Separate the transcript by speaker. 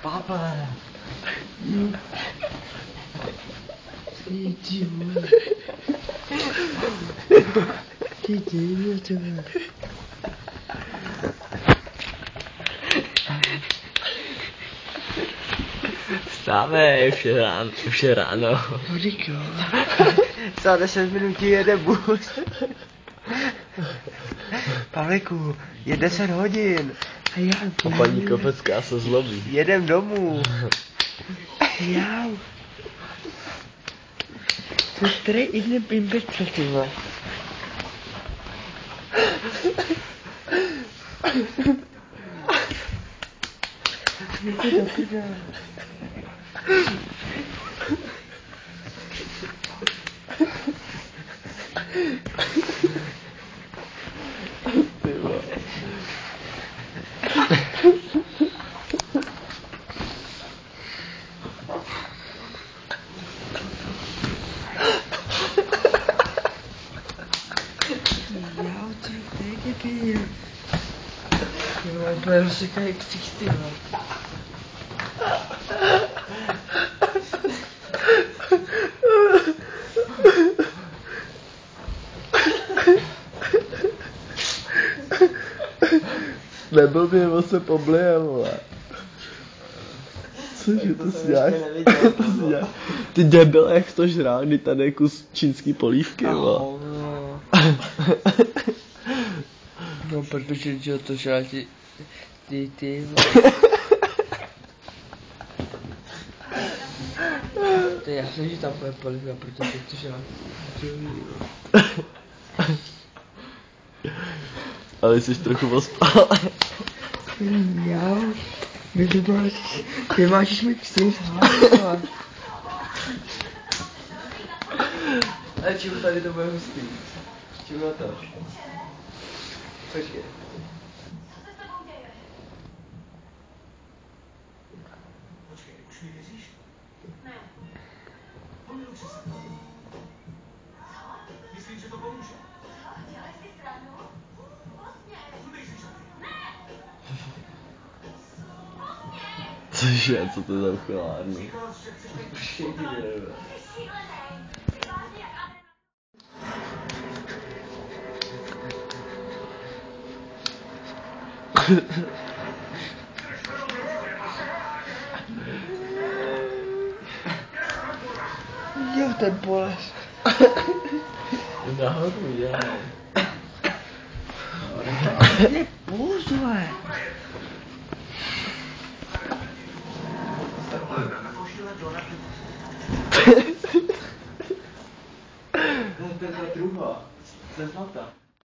Speaker 1: Papa.
Speaker 2: Ty vole. Ty dějme to.
Speaker 1: Vstávej, už je ráno.
Speaker 2: Hodíko.
Speaker 1: Za 10 minut jede bus. Pavliku, je 10 hodin.
Speaker 2: A já
Speaker 1: A paní Kopecká se zlobí. Jedem domů.
Speaker 2: Já. To je tady jedne bimbečka, ty vole. Jděte do prdele. Úplně rozsekají ksich, ty vole.
Speaker 3: Neblbě, on se poblije, vole. Cože, to si děláš? Ty debil, jak to žrál, kdy tady je kus čínský polívky, vole.
Speaker 2: No, protože že to žrál ty vole. To je jasné, že tam bude polivka, protože to žrál.
Speaker 3: Ale jsi trochu ospal.
Speaker 2: Já. Ty máš mi ksich, ale.
Speaker 1: Ale čím tady to bude hustý? Čím na to? Počkej.
Speaker 4: Počkej, už mi věříš? Ne. Pomylu se. Myslím, že to pomůže.
Speaker 5: Dělej si stranu? Vlastně.
Speaker 4: Udej si ne.
Speaker 3: Cože, co to je za uchylárnu?
Speaker 4: Říkal, že chceš být
Speaker 3: Štědý, nevím.
Speaker 5: Jsi šílenej. Ty vážně jak
Speaker 2: Jo, ten bolest.
Speaker 1: Nahoru, já.
Speaker 2: Ne, pozor.
Speaker 1: To je ta druhá. To je zlatá.